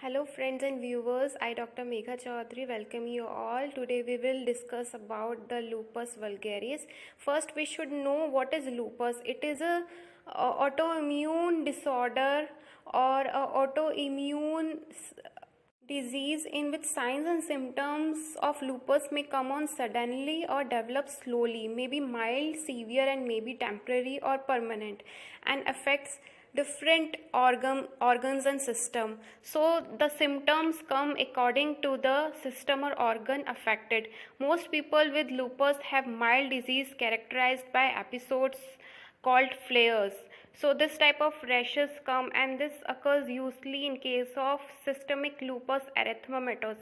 Hello friends and viewers, I Dr. Megha Chaudhary welcome you all. Today we will discuss about the lupus vulgaris. First we should know what is lupus. It is a autoimmune disorder or a autoimmune disease in which signs and symptoms of lupus may come on suddenly or develop slowly, may be mild, severe and may be temporary or permanent, and affects different organs and system. So the symptoms come according to the system or organ affected. Most people with lupus have mild disease characterized by episodes called flares. So this type of rashes come, and this occurs usually in case of systemic lupus erythematosus.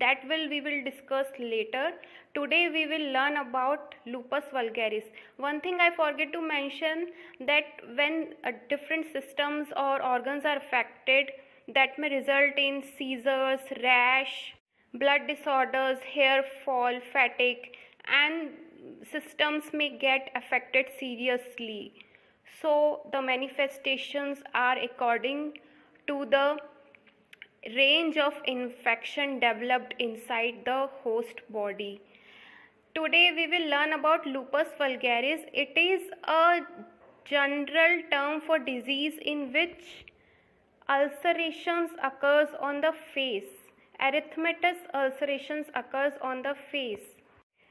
That we will discuss later. Today we will learn about lupus vulgaris. One thing I forget to mention, that when different systems or organs are affected, that may result in seizures, rash, blood disorders, hair fall, fatigue, and systems may get affected seriously. So the manifestations are according to the range of infection developed inside the host body. Today we will learn about lupus vulgaris. It is a general term for disease in which ulcerations occurs on the face. Erythematous ulcerations occurs on the face.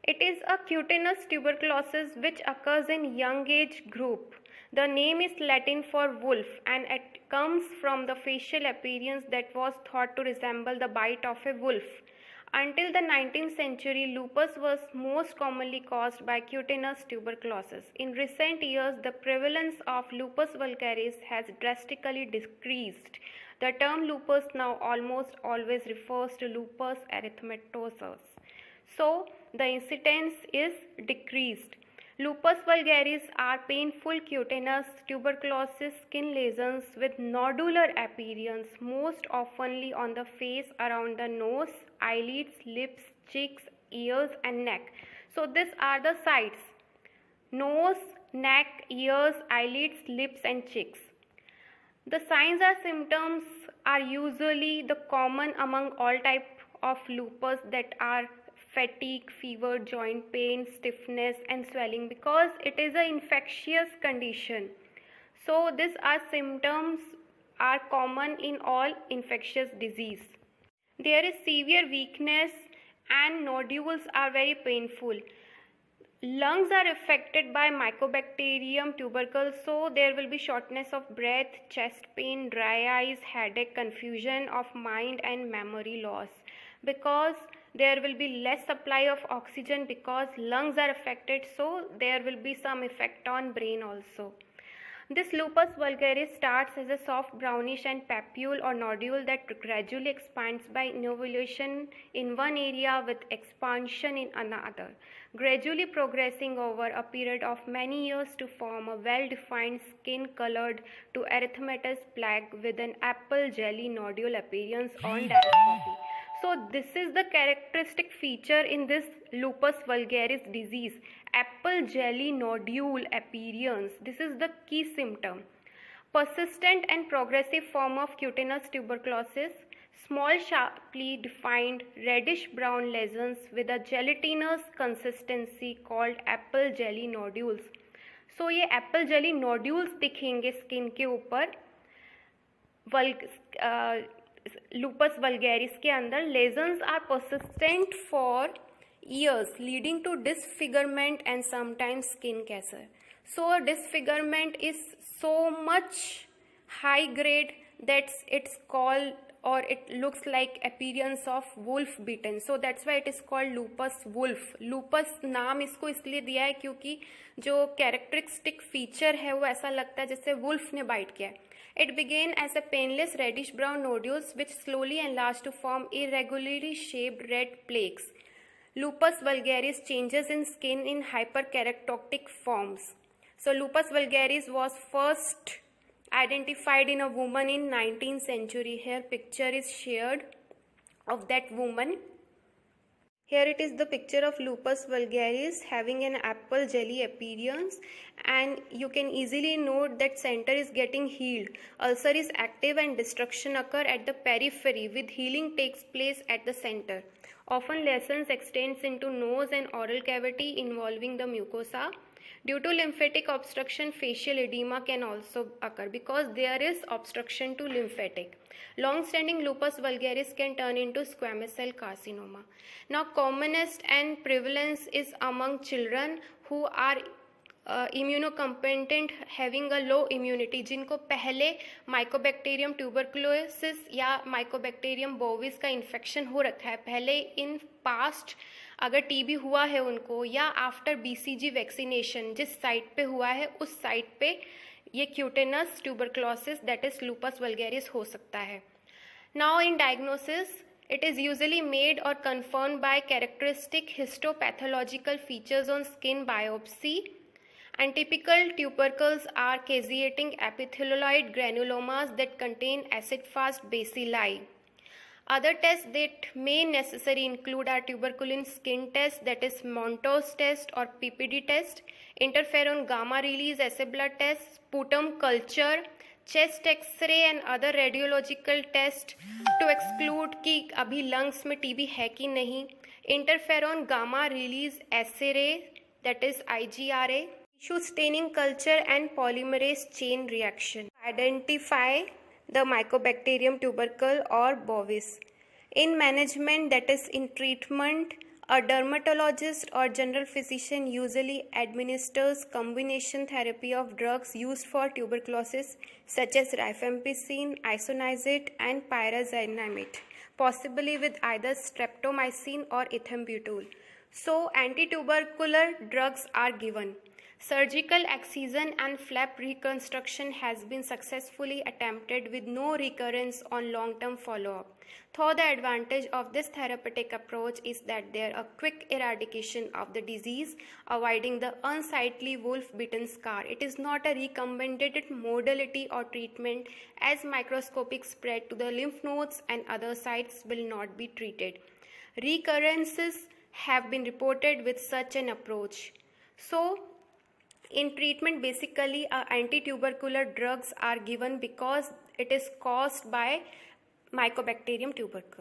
It is a cutaneous tuberculosis which occurs in young age group. The name is Latin for wolf, and it comes from the facial appearance that was thought to resemble the bite of a wolf. Until the 19th century, lupus was most commonly caused by cutaneous tuberculosis. In recent years, the prevalence of lupus vulgaris has drastically decreased. The term lupus now almost always refers to lupus erythematosus. So, the incidence is decreased. Lupus vulgaris are painful cutaneous tuberculosis skin lesions with nodular appearance, most oftenly on the face, around the nose, eyelids, lips, cheeks, ears and neck. So these are the sites: nose, neck, ears, eyelids, lips and cheeks. The signs or symptoms are usually the common among all types of lupus, that are fatigue, fever, joint pain, stiffness and swelling, because it is an infectious condition. So these are symptoms are common in all infectious disease. There is severe weakness and nodules are very painful. Lungs are affected by Mycobacterium tubercle, so there will be shortness of breath, chest pain, dry eyes, headache, confusion of mind and memory loss, because there will be less supply of oxygen because lungs are affected, so there will be some effect on brain also. This lupus vulgaris starts as a soft brownish and papule or nodule that gradually expands by innovation in one area with expansion in another, gradually progressing over a period of many years to form a well-defined skin-colored to erythematous plaque with an apple jelly nodule appearance on dermoscopy. So this is the characteristic feature in this lupus vulgaris disease, apple jelly nodule appearance. This is the key symptom. Persistent and progressive form of cutaneous tuberculosis, small sharply defined reddish brown lesions with a gelatinous consistency called apple jelly nodules. So ये apple jelly nodules दिखेंगे skin के ऊपर lupus vulgaris के अंदर. Lesions are persistent for years, leading to disfigurement and sometimes skin cancer. So disfigurement is so much high grade that it's called, or it looks like appearance of wolf bitten. So that's why it is called lupus wolf. Lupus नाम इसको इसलिए दिया है क्योंकि जो characteristic feature है वो ऐसा लगता है जैसे wolf ने bite किया है. It began as a painless reddish brown nodules which slowly enlarged to form irregularly shaped red plaques. Lupus vulgaris changes in skin in hyperkeratotic forms. So lupus vulgaris was first identified in a woman in 19th century. Here picture is shared of that woman. Here it is the picture of lupus vulgaris having an apple jelly appearance, and you can easily note that center is getting healed. Ulcer is active and destruction occur at the periphery with healing takes place at the center. Often lesions extends into nose and oral cavity involving the mucosa. Due to lymphatic obstruction, facial edema can also occur because there is obstruction to lymphatic. Long-standing lupus vulgaris can turn into squamous cell carcinoma. Now, commonest and prevalence is among children who are immunocompetent, having a low immunity, जिनको पहले Mycobacterium tuberculosis या Mycobacterium bovis का infection हो रखा है, पहले in past अगर TB हुआ है उनको, या आफ्टर बीसीजी वैक्सीनेशन जिस साइट पे हुआ है उस साइट पे ये cutaneous tuberculosis that is lupus vulgaris हो सकता है. Now in diagnosis, it is usually made or confirmed by characteristic histopathological features on skin biopsy, and typical tubercles are caseating epithelioid granulomas that contain acid-fast bacilli. Other tests that may necessary include are tuberculin skin test, that is Montos test or PPD test, interferon gamma release assay blood test, sputum culture, chest X-ray and other radiological test to exclude कि अभी lungs में TB है कि नहीं, interferon gamma release assay that is IgRA, tissue staining culture and polymerase chain reaction identify the mycobacterium tubercle और bovis. In management, that is in treatment, a dermatologist or general physician usually administers combination therapy of drugs used for tuberculosis such as rifampicin, isoniazid and pyrazinamide, possibly with either streptomycin or ethambutol. So anti-tubercular drugs are given. Surgical excision and flap reconstruction has been successfully attempted with no recurrence on long-term follow-up. Though the advantage of this therapeutic approach is that there are quick eradication of the disease, avoiding the unsightly wolf-bitten scar. It is not a recommended modality or treatment as microscopic spread to the lymph nodes and other sites will not be treated. Recurrences have been reported with such an approach. So, in treatment, basically, anti-tubercular drugs are given because it is caused by Mycobacterium tuberculosis.